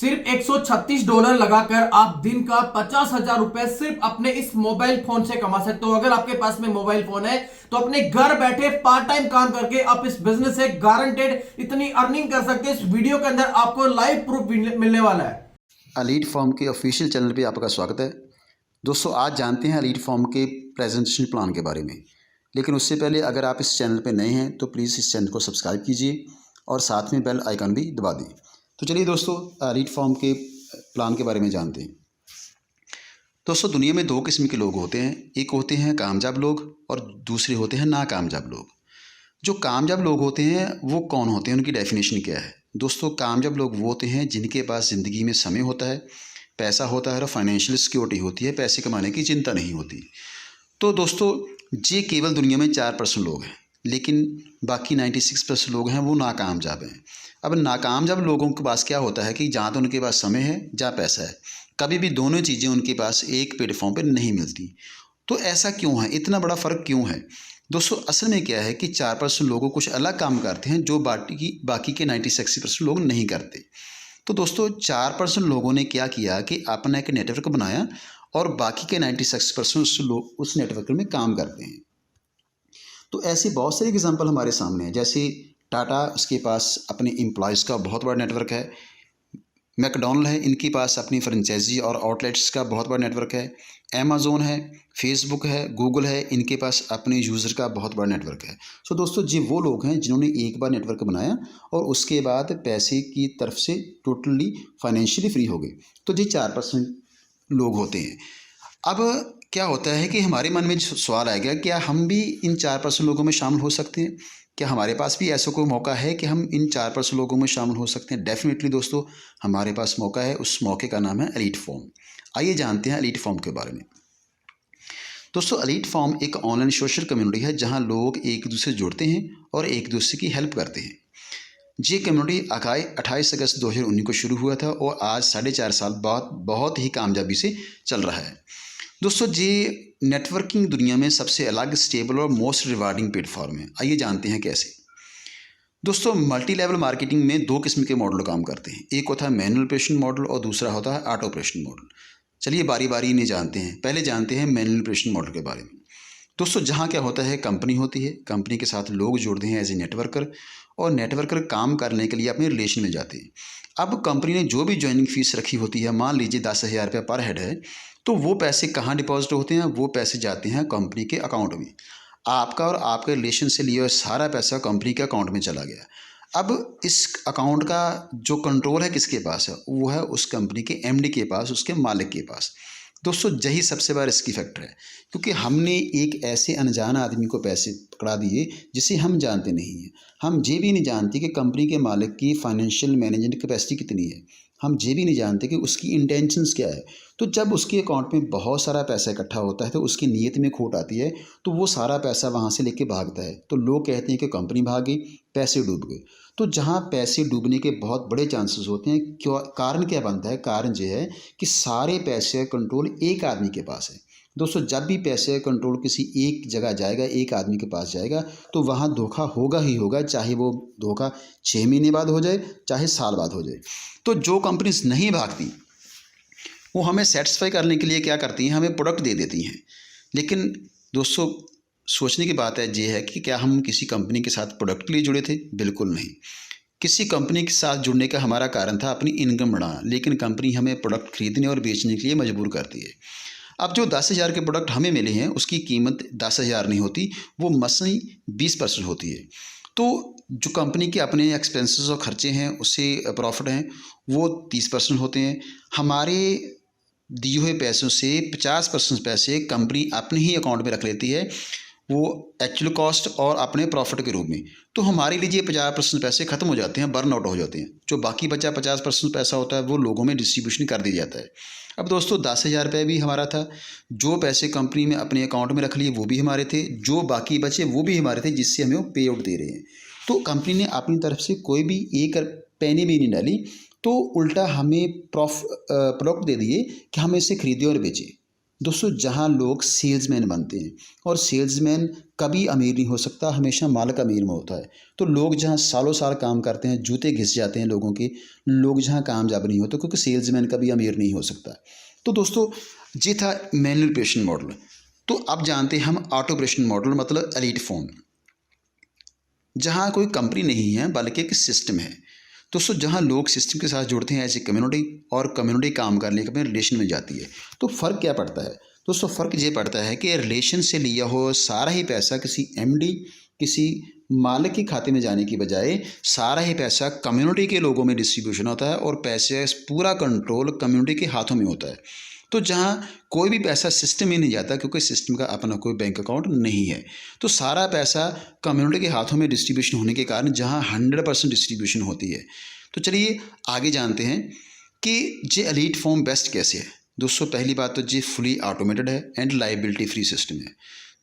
सिर्फ $136 लगाकर आप दिन का 50,000 रुपए सिर्फ अपने इस मोबाइल फोन से कमा सकते हो। अगर आपके पास में मोबाइल फोन है तो अपने घर बैठे पार्ट टाइम काम करके आप इस बिजनेस से गारंटेड इतनी अर्निंग कर सकते हैं। इस वीडियो के अंदर आपको लाइव प्रूफ मिलने वाला है। एलीट फॉर्म के ऑफिशियल चैनल पे आपका स्वागत है। दोस्तों, आज जानते हैं एलीट फॉर्म के प्रेजेंटेशन प्लान के बारे में। लेकिन उससे पहले अगर आप इस चैनल पे नए हैं तो प्लीज़ इस चैनल को सब्सक्राइब कीजिए और साथ में बेल आइकन भी दबा दें। तो चलिए दोस्तों, एलीट फॉर्म के प्लान के बारे में जानते हैं। दोस्तों, दुनिया में दो किस्म के लोग होते हैं। एक होते हैं कामयाब लोग और दूसरे होते हैं नाकामयाब लोग। जो कामयाब लोग होते हैं वो कौन होते हैं, उनकी डेफिनेशन क्या है? दोस्तों, कामयाब लोग वो होते हैं जिनके पास ज़िंदगी में समय होता है, पैसा होता है और फाइनेंशियल सिक्योरिटी होती है, पैसे कमाने की चिंता नहीं होती। तो दोस्तों, ये केवल दुनिया में 4% लोग हैं, लेकिन बाकी 96% लोग हैं वो नाकामयाब हैं। अब नाकामयाब लोगों के पास क्या होता है कि जहाँ तो उनके पास समय है जहाँ पैसा है, कभी भी दोनों चीज़ें उनके पास एक प्लेटफॉर्म पर नहीं मिलती। तो ऐसा क्यों है, इतना बड़ा फ़र्क क्यों है? दोस्तों, असल में क्या है कि 4% लोग कुछ अलग काम करते हैं जो बाकी के 96% लोग नहीं करते। तो दोस्तों, 4% लोगों ने क्या किया कि अपना एक नेटवर्क बनाया और बाकी के 96% लोग उस नेटवर्क में काम करते हैं। तो ऐसे बहुत सारे एग्जांपल हमारे सामने हैं। जैसे टाटा, उसके पास अपने एम्प्लॉयज़ का बहुत बड़ा नेटवर्क है। मैकडॉनल्ड है, इनके पास अपनी फ्रेंचाइजी और आउटलेट्स का बहुत बड़ा नेटवर्क है। अमेज़ोन है, फेसबुक है, गूगल है, इनके पास अपने यूज़र का बहुत बड़ा नेटवर्क है। सो दोस्तों, ये वो लोग हैं जिन्होंने एक बार नेटवर्क बनाया और उसके बाद पैसे की तरफ से टोटली फाइनेंशियली फ्री हो गए। तो ये 4% लोग होते हैं। अब क्या होता है कि हमारे मन में सवाल आएगा, क्या हम भी इन 4% लोगों में शामिल हो सकते हैं? क्या हमारे पास भी ऐसा कोई मौका है कि हम इन 4% लोगों में शामिल हो सकते हैं? डेफिनेटली दोस्तों, हमारे पास मौका है। उस मौके का नाम है एलीट फॉर्म। आइए जानते हैं एलीट फॉर्म के बारे में। दोस्तों, एलीट फॉर्म एक ऑनलाइन सोशल कम्युनिटी है जहां लोग एक दूसरे से जुड़ते हैं और एक दूसरे की हेल्प करते हैं। ये कम्युनिटी 28 अगस्त 2019 को शुरू हुआ था और आज 4.5 साल बाद बहुत ही कामयाबी से चल रहा है। दोस्तों, ये नेटवर्किंग दुनिया में सबसे अलग, स्टेबल और मोस्ट रिवार्डिंग प्लेटफॉर्म है। आइए जानते हैं कैसे। दोस्तों, मल्टी लेवल मार्केटिंग में दो किस्म के मॉडल काम करते हैं। एक होता है मैनुअल ऑपरेशन मॉडल और दूसरा होता है ऑटो ऑपरेशन मॉडल। चलिए बारी बारी इन्हें जानते हैं। पहले जानते हैं मैनुअल ऑपरेशन मॉडल के बारे में। दोस्तों, जहाँ क्या होता है, कंपनी होती है, कंपनी के साथ लोग जुड़ते हैं एज ए नेटवर्कर और नेटवर्कर काम करने के लिए अपने रिलेशन में जाते हैं। अब कंपनी ने जो भी ज्वाइनिंग फीस रखी होती है, मान लीजिए 10,000 रुपये पर हेड है, तो वो पैसे कहाँ डिपॉजिट होते हैं? वो पैसे जाते हैं कंपनी के अकाउंट में। आपका और आपके रिलेशन से लिया हुआ सारा पैसा कंपनी के अकाउंट में चला गया। अब इस अकाउंट का जो कंट्रोल है किसके पास है? वो है उस कंपनी के एमडी के पास, उसके मालिक के पास। दोस्तों, यही सबसे बड़ा रिस्की फैक्टर है, क्योंकि हमने एक ऐसे अनजान आदमी को पैसे पकड़ा दिए जिसे हम जानते नहीं हैं। हम ये भी नहीं जानते कि कंपनी के मालिक की फाइनेंशियल मैनेजमेंट कैपेसिटी कितनी है। हम ये भी नहीं जानते कि उसकी इंटेंशंस क्या है। तो जब उसके अकाउंट में बहुत सारा पैसा इकट्ठा होता है तो उसकी नीयत में खोट आती है, तो वो सारा पैसा वहाँ से लेके भागता है। तो लोग कहते हैं कि कंपनी भाग गई, पैसे डूब गए। तो जहाँ पैसे डूबने के बहुत बड़े चांसेस होते हैं, क्यों? कारण क्या बनता है? कारण ये है कि सारे पैसे का कंट्रोल एक आदमी के पास है। दोस्तों, जब भी पैसे का कंट्रोल किसी एक जगह जाएगा, एक आदमी के पास जाएगा, तो वहाँ धोखा होगा ही होगा, चाहे वो धोखा 6 महीने बाद हो जाए, चाहे साल बाद हो जाए। तो जो कंपनीज नहीं भागती वो हमें सेटिस्फाई करने के लिए क्या करती हैं? हमें प्रोडक्ट दे देती हैं। लेकिन दोस्तों, सोचने की बात है ये है कि क्या हम किसी कंपनी के साथ प्रोडक्ट के लिए जुड़े थे? बिल्कुल नहीं। किसी कंपनी के साथ जुड़ने का हमारा कारण था अपनी इनकम बढ़ाना, लेकिन कंपनी हमें प्रोडक्ट खरीदने और बेचने के लिए मजबूर करती है। अब जो 10,000 के प्रोडक्ट हमें मिले हैं उसकी कीमत 10,000 नहीं होती, वो मसनी 20% होती है। तो जो कंपनी के अपने एक्सपेंसेस और खर्चे हैं, उससे प्रॉफिट हैं, वो 30% होते हैं। हमारे दिए हुए पैसों से 50% पैसे कंपनी अपने ही अकाउंट में रख लेती है, वो एक्चुअल कॉस्ट और अपने प्रॉफिट के रूप में। तो हमारे लिए ये 50% पैसे खत्म हो जाते हैं, बर्न आउट हो जाते हैं। जो बाकी बचा 50% पैसा होता है वो लोगों में डिस्ट्रीब्यूशन कर दिया जाता है। अब दोस्तों, 10,000 रुपये भी हमारा था। जो पैसे कंपनी में अपने अकाउंट में रख लिए वो भी हमारे थे, जो बाकी बचे वो भी हमारे थे, जिससे हमें वो पे आउट दे रहे हैं। तो कंपनी ने अपनी तरफ से कोई भी एक पैनी भी नहीं डाली, तो उल्टा हमें प्रोडक्ट दे दिए कि हम इसे खरीदें और बेचें। दोस्तों जहां लोग सेल्समैन बनते हैं, और सेल्समैन कभी अमीर नहीं हो सकता, हमेशा मालिक अमीर में होता है। तो लोग जहां सालों साल काम करते हैं, जूते घिस जाते हैं लोगों के, लोग जहां कामयाब नहीं होते, क्योंकि सेल्समैन कभी अमीर नहीं हो सकता। तो दोस्तों ये था मैनुअल ऑपरेशन मॉडल। तो अब जानते हैं हम ऑटो ऑपरेशन मॉडल, मतलब एलीट फ़ोन, जहाँ कोई कंपनी नहीं है बल्कि एक सिस्टम है। दोस्तों जहाँ लोग सिस्टम के साथ जुड़ते हैं एज ए कम्युनिटी, और कम्युनिटी काम करने के अपने रिलेशन में जाती है। तो फ़र्क क्या पड़ता है दोस्तों? फ़र्क ये पड़ता है कि रिलेशन से लिया हो सारा ही पैसा किसी एमडी, किसी मालिक के खाते में जाने की बजाय सारा ही पैसा कम्युनिटी के लोगों में डिस्ट्रीब्यूशन होता है, और पैसे पूरा कंट्रोल कम्युनिटी के हाथों में होता है। तो जहाँ कोई भी पैसा सिस्टम में नहीं जाता, क्योंकि सिस्टम का अपना कोई बैंक अकाउंट नहीं है, तो सारा पैसा कम्युनिटी के हाथों में डिस्ट्रीब्यूशन होने के कारण जहाँ 100% डिस्ट्रीब्यूशन होती है। तो चलिए आगे जानते हैं कि ये एलीट फॉर्म बेस्ट कैसे है। दोस्तों पहली बात तो ये फुली ऑटोमेटेड है एंड लाइबिलिटी फ्री सिस्टम है।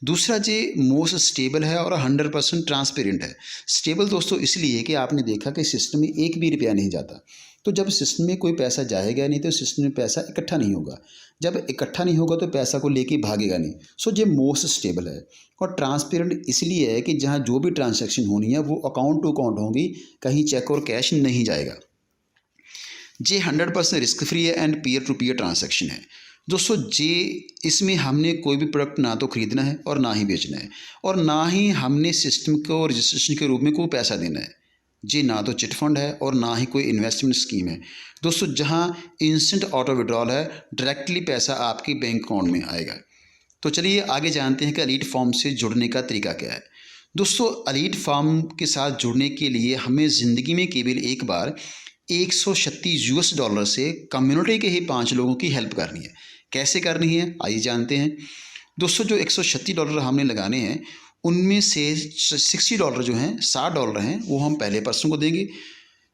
दूसरा ये मोस्ट स्टेबल है और 100% ट्रांसपेरेंट है। स्टेबल दोस्तों इसलिए कि आपने देखा कि सिस्टम में एक भी रुपया नहीं जाता, तो जब सिस्टम में कोई पैसा जाएगा नहीं तो सिस्टम में पैसा इकट्ठा नहीं होगा, जब इकट्ठा नहीं होगा तो पैसा को लेके भागेगा नहीं। सो ये मोस्ट स्टेबल है। और ट्रांसपेरेंट इसलिए है कि जहाँ जो भी ट्रांजैक्शन होनी है वो अकाउंट टू अकाउंट होगी, कहीं चेक और कैश नहीं जाएगा। ये 100% रिस्क फ्री है and peer to peer transaction है। दोस्तों ये इसमें हमने कोई भी प्रोडक्ट ना तो खरीदना है और ना ही बेचना है, और ना ही हमने सिस्टम को रजिस्ट्रेशन के रूप में कोई पैसा देना है। जी ना तो चिट फंड है और ना ही कोई इन्वेस्टमेंट स्कीम है। दोस्तों जहां इंस्टेंट ऑटो विड्रॉल है, डायरेक्टली पैसा आपके बैंक अकाउंट में आएगा। तो चलिए आगे जानते हैं कि एलीट फॉर्म से जुड़ने का तरीका क्या है। दोस्तों एलीट फॉर्म के साथ जुड़ने के लिए हमें ज़िंदगी में केवल एक बार $136 से कम्युनिटी के ही 5 लोगों की हेल्प करनी है। कैसे करनी है आइए जानते हैं। दोस्तों जो $136 हमने लगाने हैं, उनमें से $60 जो हैं, $60 हैं, वो हम पहले पर्सन को देंगे,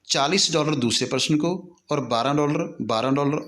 $40 दूसरे पर्सन को, और $12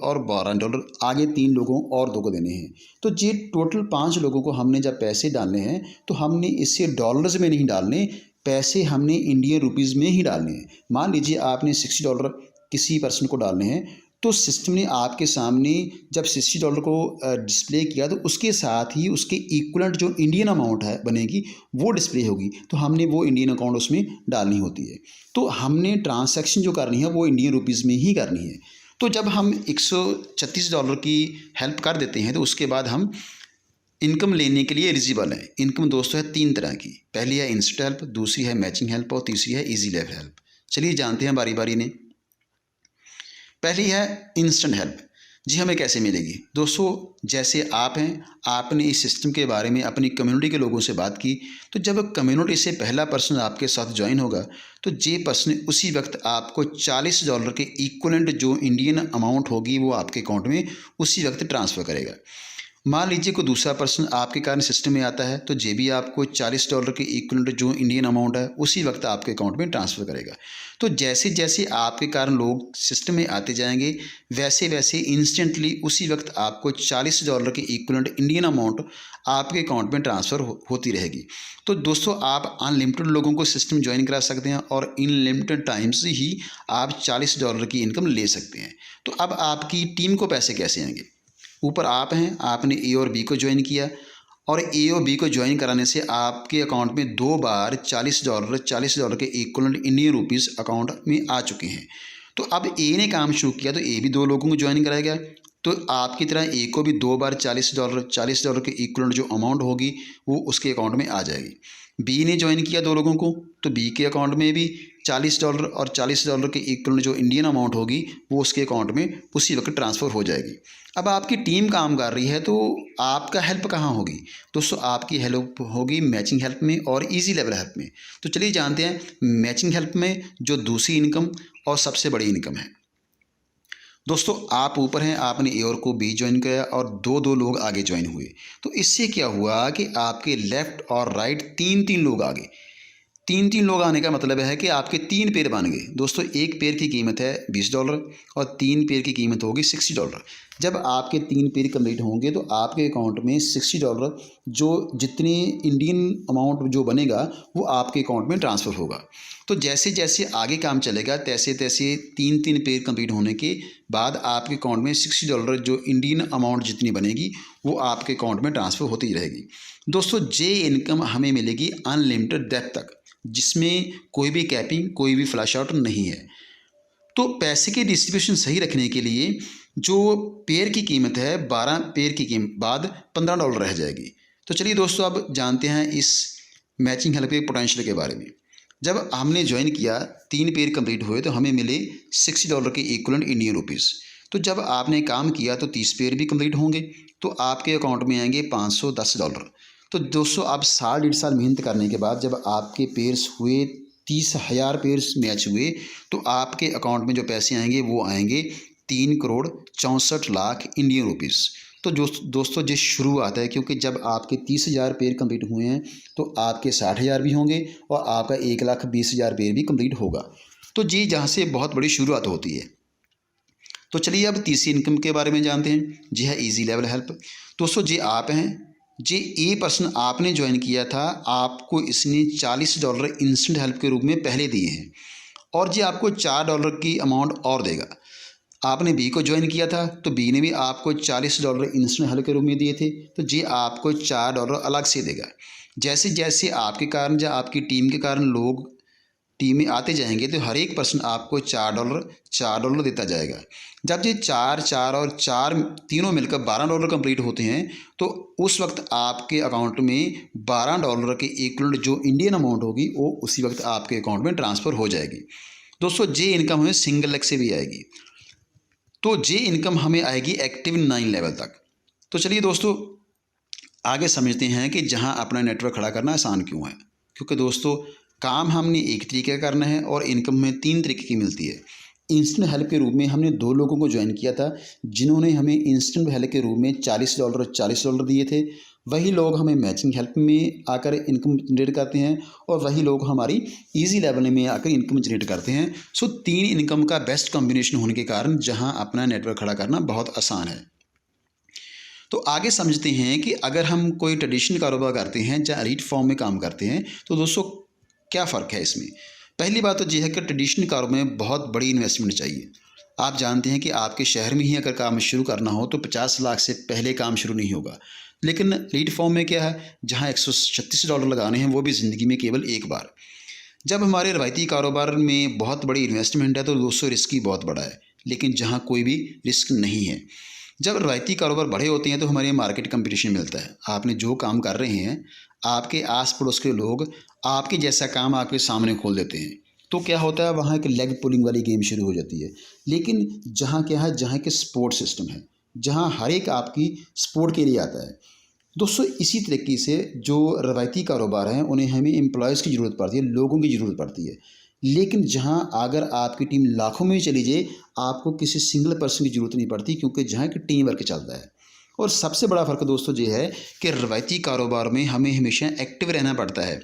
और $12 आगे 3 लोगों और 2 को देने हैं। तो ये टोटल 5 लोगों को हमने जब पैसे डालने हैं तो हमने इससे डॉलर्स में नहीं डालने, पैसे हमने इंडियन रुपीज़ में ही डालने हैं। मान लीजिए आपने $60 किसी पर्सन को डालने हैं, तो सिस्टम ने आपके सामने जब $60 को डिस्प्ले किया तो उसके साथ ही उसके इक्वलेंट जो इंडियन अमाउंट है बनेगी वो डिस्प्ले होगी, तो हमने वो इंडियन अकाउंट उसमें डालनी होती है। तो हमने ट्रांसैक्शन जो करनी है वो इंडियन रुपीज़ में ही करनी है। तो जब हम $136 की हेल्प कर देते हैं तो उसके बाद हम इनकम लेने के लिए एलिजिबल है। इनकम दोस्तों है 3 तरह की, पहली है इंस्टेंट हेल्प, दूसरी है मैचिंग हेल्प और तीसरी है इजी लेवल हेल्प। चलिए जानते हैं बारी बारी ने। पहली है इंस्टेंट हेल्प। जी हमें कैसे मिलेगी? दोस्तों जैसे आप हैं, आपने इस सिस्टम के बारे में अपनी कम्युनिटी के लोगों से बात की, तो जब कम्युनिटी से पहला पर्सन आपके साथ ज्वाइन होगा तो ये पर्सन उसी वक्त आपको $40 के इक्वलेंट जो इंडियन अमाउंट होगी वो आपके अकाउंट में उसी वक्त ट्रांसफ़र करेगा। मान लीजिए कोई दूसरा पर्सन आपके कारण सिस्टम में आता है तो ये भी आपको $40 के इक्वलेंट जो इंडियन अमाउंट है उसी वक्त आपके अकाउंट में ट्रांसफ़र करेगा। तो जैसे जैसे आपके कारण लोग सिस्टम में आते जाएंगे वैसे वैसे इंस्टेंटली उसी वक्त आपको $40 के इक्वलेंट इंडियन अमाउंट आपके अकाउंट में ट्रांसफ़र होती रहेगी। तो दोस्तों आप अनलिमिटेड लोगों को सिस्टम ज्वाइन करा सकते हैं और इन लिमिटेड टाइम्स ही आप $40 की इनकम ले सकते हैं। तो अब आपकी टीम को पैसे कैसे आएंगे? ऊपर आप हैं, आपने ए और बी को ज्वाइन किया, और ए और बी को ज्वाइन कराने से आपके अकाउंट में 2 बार $40 के इक्वलेंट इंडियन रुपीज़ अकाउंट में आ चुके हैं। तो अब ए ने काम शुरू किया तो ए भी 2 लोगों को ज्वाइन कराएगा, तो आपकी तरह ए को भी 2 बार $40 के इक्वलेंट जो अमाउंट होगी वो उसके अकाउंट में आ जाएगी। बी ने ज्वाइन किया 2 लोगों को तो बी के अकाउंट में भी $40 और $40 के इक्वलेंट जो इंडियन अमाउंट होगी वो उसके अकाउंट में उसी वक्त ट्रांसफ़र हो जाएगी। अब आपकी टीम काम कर रही है तो आपका हेल्प कहाँ होगी? दोस्तों आपकी हेल्प होगी मैचिंग हेल्प में और इजी लेवल हेल्प में। तो चलिए जानते हैं मैचिंग हेल्प में जो दूसरी इनकम और सबसे बड़ी इनकम है। दोस्तों आप ऊपर हैं, आपने ए और को बी ज्वाइन किया और 2 लोग आगे ज्वाइन हुए, तो इससे क्या हुआ कि आपके लेफ़्ट और राइट 3 लोग आगे। तीन लोग आने का मतलब है कि आपके 3 पेयर बन गए। दोस्तों एक पेयर की कीमत है $20 और 3 पेयर की कीमत होगी $60। जब आपके 3 पेयर कंप्लीट होंगे तो आपके अकाउंट में $60 जो जितने इंडियन अमाउंट जो बनेगा वो आपके अकाउंट में ट्रांसफ़र होगा। तो जैसे जैसे आगे काम चलेगा तैसे तैसे 3 पेयर कंप्लीट होने के बाद आपके अकाउंट में $60 जो इंडियन अमाउंट जितनी बनेगी वो आपके अकाउंट में ट्रांसफ़र होती रहेगी। दोस्तों ये इनकम हमें मिलेगी अनलिमिटेड डेप्थ तक, जिसमें कोई भी कैपिंग कोई भी फ्लैश आउट नहीं है। तो पैसे की डिस्ट्रीब्यूशन सही रखने के लिए जो पेयर की कीमत है 12 पेयर की कीमत बाद $15 रह जाएगी। तो चलिए दोस्तों अब जानते हैं इस मैचिंग हेल्प के पोटेंशियल के बारे में। जब हमने ज्वाइन किया 3 पेयर कंप्लीट हुए तो हमें मिले $60 के इक्वलेंट इंडियन रुपीज़। तो जब आपने काम किया तो 30 पेयर भी कंप्लीट होंगे तो आपके अकाउंट में आएंगे $510। तो दोस्तों आप साल 1.5 साल मेहनत करने के बाद जब आपके पेयर्स हुए 30,000 पेयर्स मैच हुए तो आपके अकाउंट में जो पैसे आएंगे वो आएंगे 3,64,00,000 इंडियन रुपीज़। तो दोस्तों ये शुरुआत है, क्योंकि जब आपके 30,000 पेयर कंप्लीट हुए हैं तो आपके 60,000 भी होंगे और आपका 1,20,000 पेयर भी कंप्लीट होगा। तो जी जहाँ से बहुत बड़ी शुरुआत होती है। तो चलिए अब तीसरी इनकम के बारे में जानते हैं। जी है ईजी लेवल हेल्प। दोस्तों जी आप हैं जी ए पर्सन आपने ज्वाइन किया था, आपको इसने $40 इंस्टेंट हेल्प के रूप में पहले दिए हैं और जी आपको $4 की अमाउंट और देगा। आपने बी को ज्वाइन किया था तो बी ने भी आपको $40 इंस्टेंट हेल्प के रूप में दिए थे, तो जी आपको $4 अलग से देगा। जैसे जैसे आपके कारण या आपकी टीम के कारण लोग टीम में आते जाएंगे तो हर एक पर्सन आपको $4 देता जाएगा। जब ये 4 और 4 तीनों मिलकर $12 कंप्लीट होते हैं तो उस वक्त आपके अकाउंट में $12 के इक्वलेंट जो इंडियन अमाउंट होगी वो उसी वक्त आपके अकाउंट में ट्रांसफ़र हो जाएगी। दोस्तों ये इनकम हमें सिंगल लेग से भी आएगी। तो ये इनकम हमें आएगी एक्टिव 9 लेवल तक। तो चलिए दोस्तों आगे समझते हैं कि जहाँ अपना नेटवर्क खड़ा करना आसान क्यों है। क्योंकि दोस्तों काम हमने एक तरीके का करना है और इनकम में 3 तरीके की मिलती है। इंस्टेंट हेल्प के रूप में हमने 2 लोगों को ज्वाइन किया था जिन्होंने हमें इंस्टेंट हेल्प के रूप में $40 दिए थे। वही लोग हमें मैचिंग हेल्प में आकर इनकम जनरेट करते हैं और वही लोग हमारी इजी लेवल में आकर इनकम जनरेट करते हैं। सो 3 इनकम का बेस्ट कॉम्बिनेशन होने के कारण जहां अपना नेटवर्क खड़ा करना बहुत आसान है। तो आगे समझते हैं कि अगर हम कोई ट्रेडिशनल कारोबार करते हैं या रीट फॉर्म में काम करते हैं तो दोस्तों क्या फ़र्क है इसमें। पहली बात तो ये है कि ट्रेडिशनल कारोबार में बहुत बड़ी इन्वेस्टमेंट चाहिए। आप जानते हैं कि आपके शहर में ही अगर काम शुरू करना हो तो 50 लाख से पहले काम शुरू नहीं होगा। लेकिन रीट फॉर्म में क्या है, जहाँ $136 लगाने हैं वो भी ज़िंदगी में केवल एक बार। जब हमारे रवायती कारोबार में बहुत बड़ी इन्वेस्टमेंट है तो दोस्तों रिस्क ही बहुत बड़ा है, लेकिन जहाँ कोई भी रिस्क नहीं है। जब रवायती कारोबार बड़े होते हैं तो हमारे मार्केट कंपटीशन मिलता है। आपने जो काम कर रहे हैं आपके आस पड़ोस के लोग आपके जैसा काम आपके सामने खोल देते हैं, तो क्या होता है वहाँ एक लेग पुलिंग वाली गेम शुरू हो जाती है। लेकिन जहाँ क्या है, जहाँ के सपोर्ट सिस्टम है, जहाँ हर एक आपकी सपोर्ट के लिए आता है। दोस्तों इसी तरीके से जो रवायती कारोबार हैं उन्हें हमें एम्प्लॉयज़ की ज़रूरत पड़ती है, लोगों की ज़रूरत पड़ती है। लेकिन जहां अगर आपकी टीम लाखों में चली जाए आपको किसी सिंगल पर्सन की ज़रूरत नहीं पड़ती, क्योंकि जहां की टीम वर्क चलता है। और सबसे बड़ा फ़र्क दोस्तों ये है कि रवायती कारोबार में हमें हमेशा एक्टिव रहना पड़ता है।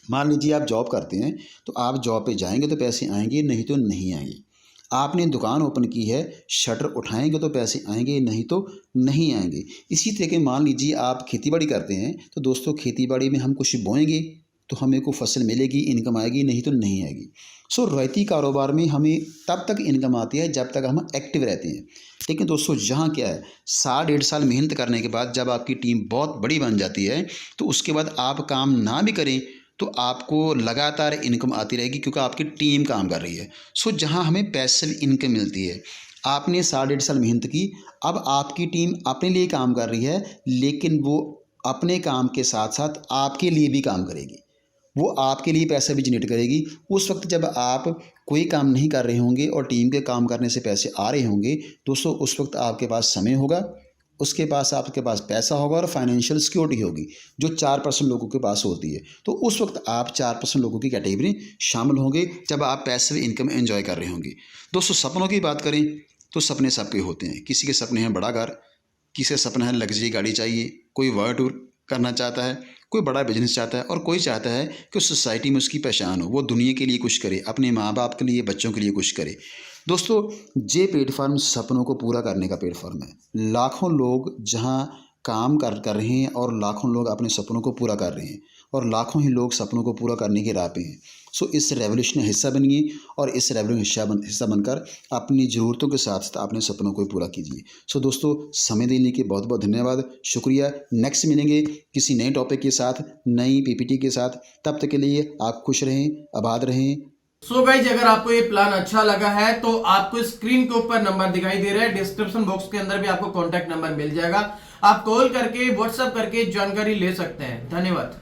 मान लीजिए आप जॉब करते हैं तो आप जॉब पे जाएंगे तो पैसे आएंगे, नहीं तो नहीं आएंगे। आपने दुकान ओपन की है, शटर उठाएंगे तो पैसे आएंगे, नहीं तो नहीं आएंगे। इसी तरह के मान लीजिए आप खेतीबाड़ी करते हैं तो दोस्तों खेतीबाड़ी में हम कुछ बोएंगे तो हमें को फसल मिलेगी, इनकम आएगी, नहीं तो नहीं आएगी। सो रवायती कारोबार में हमें तब तक इनकम आती है जब तक हम एक्टिव रहते हैं। लेकिन दोस्तों यहाँ क्या है, साल 1.5 साल मेहनत करने के बाद जब आपकी टीम बहुत बड़ी बन जाती है तो उसके बाद आप काम ना भी करें तो आपको लगातार इनकम आती रहेगी, क्योंकि आपकी टीम काम कर रही है। सो जहाँ हमें पैसिव इनकम मिलती है। आपने साल 1.5 साल मेहनत की, अब आपकी टीम अपने लिए काम कर रही है, लेकिन वो अपने काम के साथ साथ आपके लिए भी काम करेगी, वो आपके लिए पैसा भी जनरेट करेगी। उस वक्त जब आप कोई काम नहीं कर रहे होंगे और टीम के काम करने से पैसे आ रहे होंगे दोस्तों, उस वक्त आपके पास समय होगा, उसके पास आपके पास पैसा होगा और फाइनेंशियल सिक्योरिटी होगी जो 4% लोगों के पास होती है। तो उस वक्त आप 4% लोगों की कैटेगरी शामिल होंगे जब आप पैसिव इनकम एंजॉय कर रहे होंगे। दोस्तों सपनों की बात करें तो सपने सबके होते हैं। किसी के सपने हैं बड़ा घर, किसी के सपना है लग्जरी गाड़ी चाहिए, कोई वर्ल्ड टूर, करना चाहता है, कोई बड़ा बिजनेस चाहता है और कोई चाहता है कि सोसाइटी में उसकी पहचान हो, वो दुनिया के लिए कुछ करे, अपने माँ बाप के लिए, बच्चों के लिए कुछ करे। दोस्तों, ये प्लेटफॉर्म सपनों को पूरा करने का प्लेटफॉर्म है। लाखों लोग जहाँ काम कर रहे हैं और लाखों लोग अपने सपनों को पूरा कर रहे हैं और लाखों ही लोग सपनों को पूरा करने के राह पे हैं। सो इस रेवोल्यूशन का हिस्सा बनिए और इस रेवोल्यूशन हिस्सा बनकर अपनी ज़रूरतों के साथ साथ अपने सपनों को पूरा कीजिए। सो दोस्तों, समय देने के बहुत बहुत धन्यवाद, शुक्रिया। नेक्स्ट मिलेंगे किसी नए टॉपिक के साथ, नई पीपीटी के साथ। तब तक के लिए आप खुश रहें, आबाद रहें। सो गाइज, अगर आपको ये प्लान अच्छा लगा है तो आपको स्क्रीन के ऊपर नंबर दिखाई दे रहा है, डिस्क्रिप्शन बॉक्स के अंदर भी आपको कॉन्टैक्ट नंबर मिल जाएगा। आप कॉल करके, व्हाट्सएप करके जानकारी ले सकते हैं। धन्यवाद।